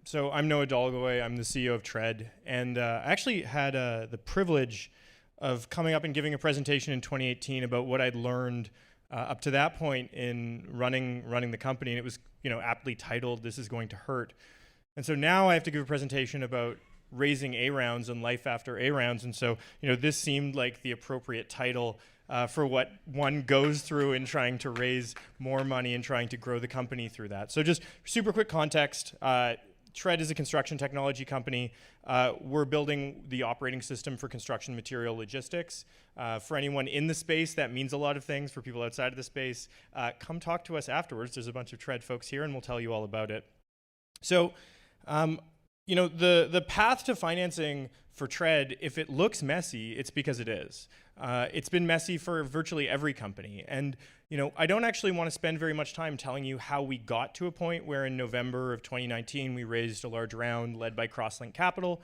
So I'm Noah Dolgoy. I'm the CEO of Tread, and I actually had the privilege of coming up and giving a presentation in 2018 about what I'd learned up to that point in running the company, and it was aptly titled "This is Going to Hurt." And so now I have to give a presentation about raising A rounds and life after A rounds, and so this seemed like the appropriate title for what one goes through in trying to raise more money and trying to grow the company through that. So just super quick context. Tread is a construction technology company. We're building the operating system for construction material logistics. For anyone in the space, that means a lot of things. For people outside of the space, come talk to us afterwards. There's a bunch of Tread folks here, and we'll tell you all about it. So, the path to financing for Tread, if it looks messy, it's because it is. It's been messy for virtually every company. And I don't actually want to spend very much time telling you how we got to a point where in November of 2019, we raised a large round led by Crosslink Capital,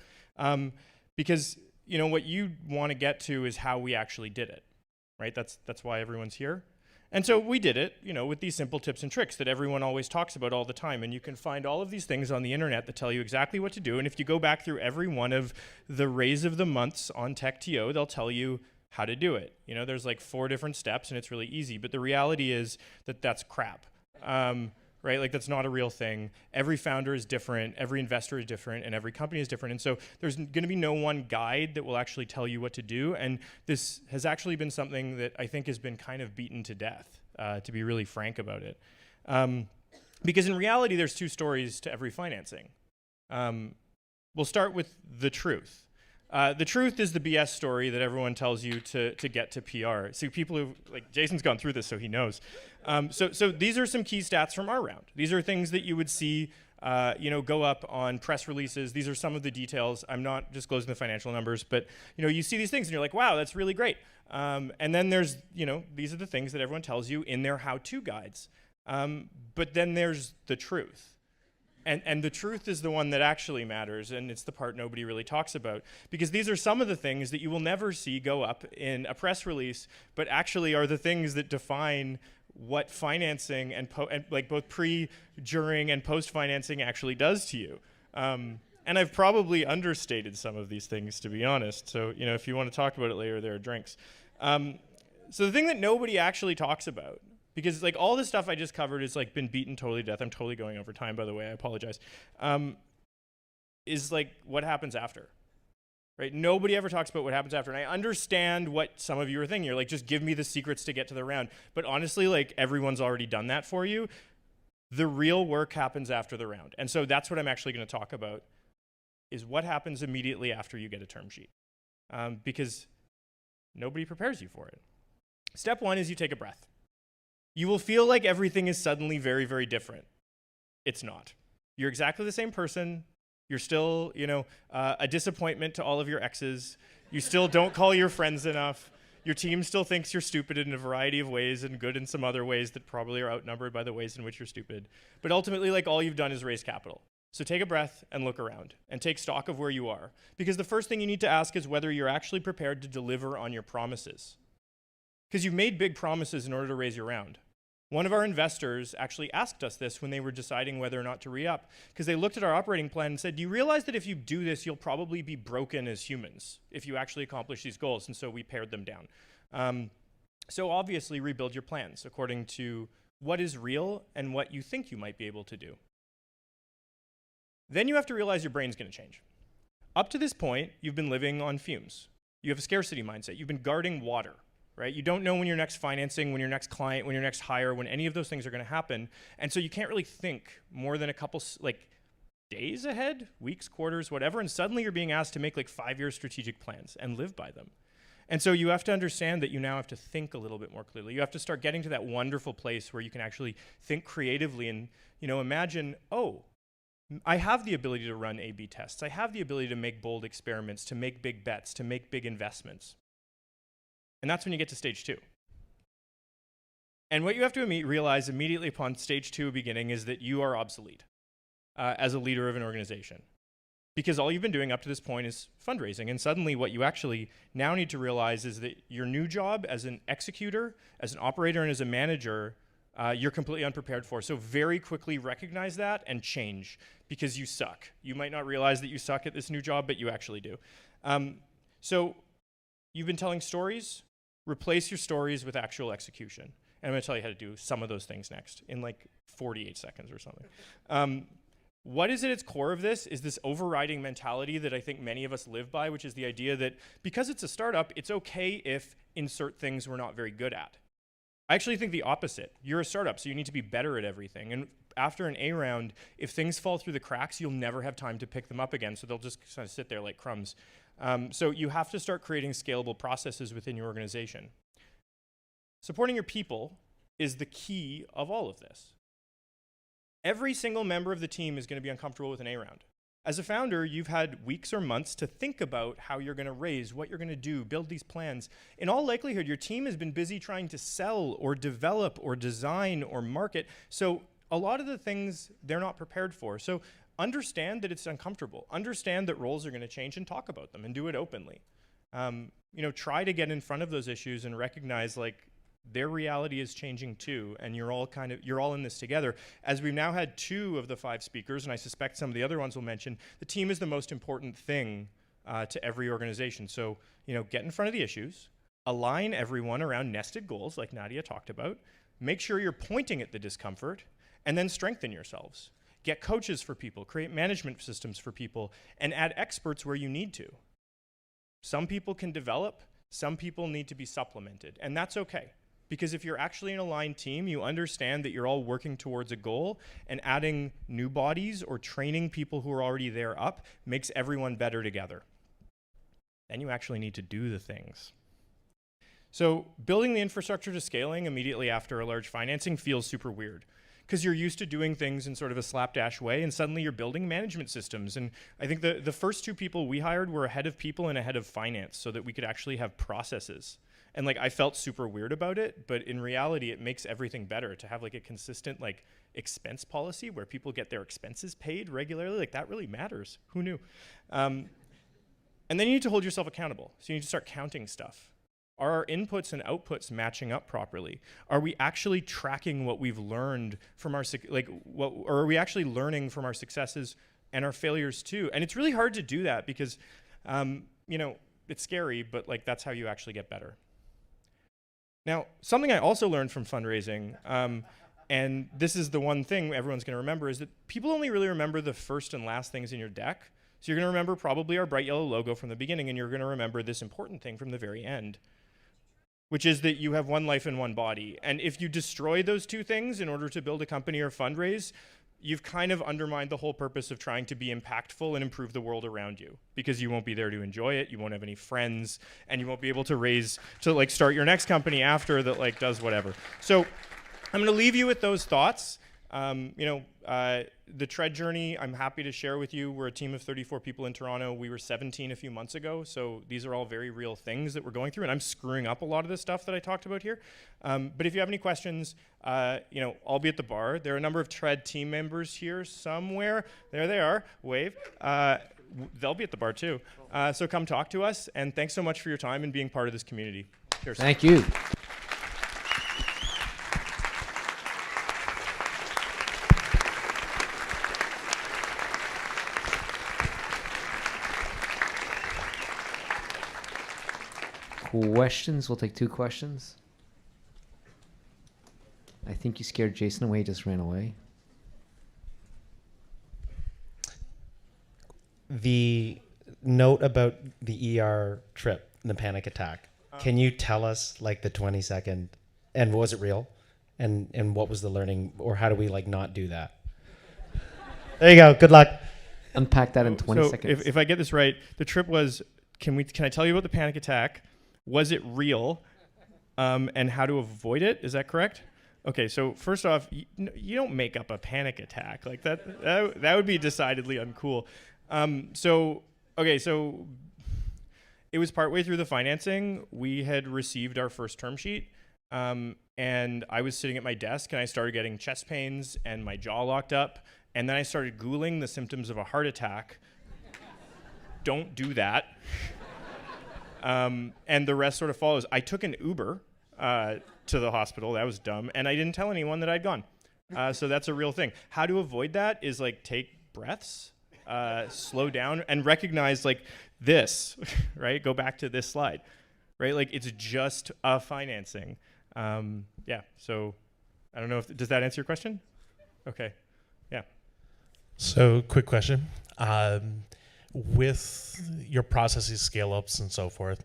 because what you want to get to is how we actually did it, right? That's why everyone's here. And so we did it, with these simple tips and tricks that everyone always talks about all the time. And you can find all of these things on the internet that tell you exactly what to do. And if you go back through every one of the raise of the months on TechTO, they'll tell you how to do it. There's like 4 different steps and it's really easy. But the reality is that that's crap, right? Like that's not a real thing. Every founder is different, every investor is different, and every company is different. And so there's going to be no one guide that will actually tell you what to do. And this has actually been something that I think has been kind of beaten to death, to be really frank about it. Because in reality, there's 2 stories to every financing. We'll start with the truth. The truth is the BS story that everyone tells you to get to PR. So people who, like Jason's gone through this, so he knows. So these are some key stats from our round. These are things that you would see go up on press releases. These are some of the details. I'm not disclosing the financial numbers, but you see these things and you're like, wow, that's really great. And then there's, these are the things that everyone tells you in their how-to guides. But then there's the truth. And the truth is the one that actually matters, and it's the part nobody really talks about. Because these are some of the things that you will never see go up in a press release, but actually are the things that define what financing and like both pre, during, and post-financing actually does to you. And I've probably understated some of these things, to be honest. So, if you want to talk about it later, there are drinks. So the thing that nobody actually talks about, because like all this stuff I just covered has like been beaten totally to death. I'm totally going over time, by the way. I apologize. Is like what happens after, right? Nobody ever talks about what happens after. And I understand what some of you are thinking. You're like, just give me the secrets to get to the round. But honestly, like everyone's already done that for you. The real work happens after the round. And so that's what I'm actually going to talk about, is what happens immediately after you get a term sheet. Because nobody prepares you for it. Step 1 is you take a breath. You will feel like everything is suddenly very, very different. It's not. You're exactly the same person. You're still, a disappointment to all of your exes. You still don't call your friends enough. Your team still thinks you're stupid in a variety of ways and good in some other ways that probably are outnumbered by the ways in which you're stupid. But ultimately, like all you've done is raise capital. So take a breath and look around and take stock of where you are. Because the first thing you need to ask is whether you're actually prepared to deliver on your promises. Because you've made big promises in order to raise your round. One of our investors actually asked us this when they were deciding whether or not to re-up, because they looked at our operating plan and said, do you realize that if you do this, you'll probably be broken as humans if you actually accomplish these goals? And so we pared them down. So obviously rebuild your plans according to what is real and what you think you might be able to do. Then you have to realize your brain's going to change. Up to this point, you've been living on fumes. You have a scarcity mindset. You've been guarding water. Right? You don't know when your next financing, when your next client, when your next hire, when any of those things are going to happen. And so you can't really think more than a couple days ahead, weeks, quarters, whatever. And suddenly you're being asked to make like 5-year strategic plans and live by them. And so you have to understand that you now have to think a little bit more clearly. You have to start getting to that wonderful place where you can actually think creatively and, imagine, oh, I have the ability to run A/B tests. I have the ability to make bold experiments, to make big bets, to make big investments. And that's when you get to stage 2. And what you have to realize immediately upon stage 2 beginning is that you are obsolete as a leader of an organization. Because all you've been doing up to this point is fundraising. And suddenly what you actually now need to realize is that your new job as an executor, as an operator, and as a manager you're completely unprepared for. So very quickly recognize that and change, because you suck. You might not realize that you suck at this new job, but you actually do. So you've been telling stories. Replace your stories with actual execution. And I'm going to tell you how to do some of those things next in like 48 seconds or something. What is at its core of this is this overriding mentality that I think many of us live by, which is the idea that because it's a startup, it's okay if insert things we're not very good at. I actually think the opposite. You're a startup, so you need to be better at everything. And after an A round, if things fall through the cracks, you'll never have time to pick them up again, so they'll just kind of sit there like crumbs. So you have to start creating scalable processes within your organization. Supporting your people is the key of all of this. Every single member of the team is going to be uncomfortable with an A round. As a founder, you've had weeks or months to think about how you're going to raise, what you're going to do, build these plans. In all likelihood, your team has been busy trying to sell or develop or design or market. So a lot of the things they're not prepared for. So understand that it's uncomfortable. Understand that roles are going to change and talk about them and do it openly. Try to get in front of those issues and recognize like their reality is changing too, and you're all in this together. As we've now had 2 of the 5 speakers, and I suspect some of the other ones will mention, the team is the most important thing to every organization. So, get in front of the issues, align everyone around nested goals like Nadia talked about, make sure you're pointing at the discomfort, and then strengthen yourselves. Get coaches for people, create management systems for people, and add experts where you need to. Some people can develop, some people need to be supplemented, and that's okay. Because if you're actually an aligned team, you understand that you're all working towards a goal, and adding new bodies or training people who are already there up makes everyone better together. Then you actually need to do the things. So building the infrastructure to scaling immediately after a large financing feels super weird, because you're used to doing things in sort of a slapdash way, and suddenly you're building management systems. And I think the first 2 people we hired were a head of people and a head of finance, so that we could actually have processes. And like I felt super weird about it, but in reality, it makes everything better to have like a consistent like expense policy where people get their expenses paid regularly. Like that really matters. Who knew? And then you need to hold yourself accountable. So you need to start counting stuff. Are our inputs and outputs matching up properly? Are we actually tracking what we've learned from our or are we actually learning from our successes and our failures too? And it's really hard to do that because, it's scary, but like that's how you actually get better. Now, something I also learned from fundraising, and this is the one thing everyone's going to remember, is that people only really remember the first and last things in your deck. So you're going to remember probably our bright yellow logo from the beginning, and you're going to remember this important thing from the very end, which is that you have one life and one body. And if you destroy those 2 things in order to build a company or fundraise, you've kind of undermined the whole purpose of trying to be impactful and improve the world around you, because you won't be there to enjoy it, you won't have any friends, and you won't be able to start your next company after that like does whatever. So I'm gonna leave you with those thoughts. The Tread journey, I'm happy to share with you. We're a team of 34 people in Toronto. We were 17 a few months ago, so these are all very real things that we're going through, and I'm screwing up a lot of this stuff that I talked about here. But if you have any questions, I'll be at the bar. There are a number of Tread team members here somewhere. There they are. Wave. They'll be at the bar too. So come talk to us, and thanks so much for your time and being part of this community. Cheers. Thank you. Questions? We'll take 2 questions. I think you scared Jason away. He just ran away. The note about the ER trip, the panic attack. Can you tell us like the 20-second, and was it real? And what was the learning, or how do we like not do that? There you go. Good luck. Unpack that in 20 seconds. If I get this right, the trip was, can I tell you about the panic attack? Was it real? And how to avoid it? Is that correct? Okay, so first off, you don't make up a panic attack like that. That would be decidedly uncool. So it was partway through the financing. We had received our first term sheet, and I was sitting at my desk, and I started getting chest pains, and my jaw locked up, and then I started Googling the symptoms of a heart attack. Don't do that. And the rest sort of follows. I took an Uber to the hospital. That was dumb. And I didn't tell anyone that I'd gone. So that's a real thing. How to avoid that is like take breaths, slow down, and recognize like this, right? Go back to this slide, right? Like it's just a financing. Yeah. So I don't know if, does that answer your question? Okay. Yeah. So quick question. With your processes, scale ups and so forth,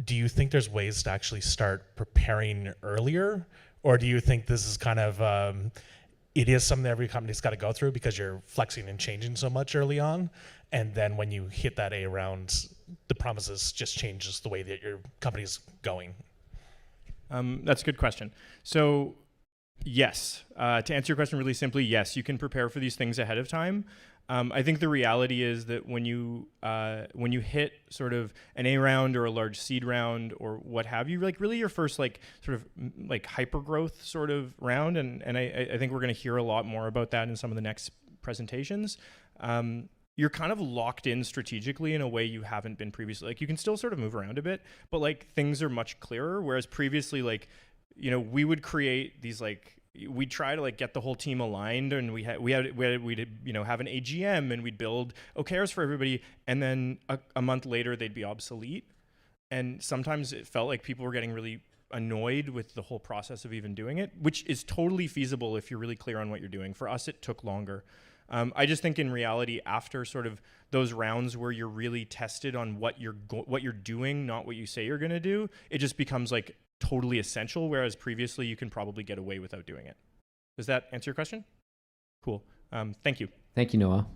do you think there's ways to actually start preparing earlier? Or do you think this is kind of, it is something that every company's got to go through because you're flexing and changing so much early on? And then when you hit that A round, the promises just changes the way that your company's going? That's a good question. So yes, to answer your question really simply, yes, you can prepare for these things ahead of time. I think the reality is that when you hit sort of an A round or a large seed round or what have you, like really your first like sort of like hyper growth sort of round, and I think we're going to hear a lot more about that in some of the next presentations. You're kind of locked in strategically in a way you haven't been previously. Like you can still sort of move around a bit, but like things are much clearer. Whereas previously, like, you know, we would create these like, we'd try to like get the whole team aligned, and we'd you know have an AGM, and we'd build OKRs for everybody, and then a month later they'd be obsolete. And sometimes it felt like people were getting really annoyed with the whole process of even doing it, which is totally feasible if you're really clear on what you're doing. For us, it took longer. I just think in reality, after sort of those rounds where you're really tested on what you're doing, not what you say you're going to do, it just becomes like totally essential, whereas previously you can probably get away without doing it. Does that answer your question? Cool. Thank you. Thank you, Noah.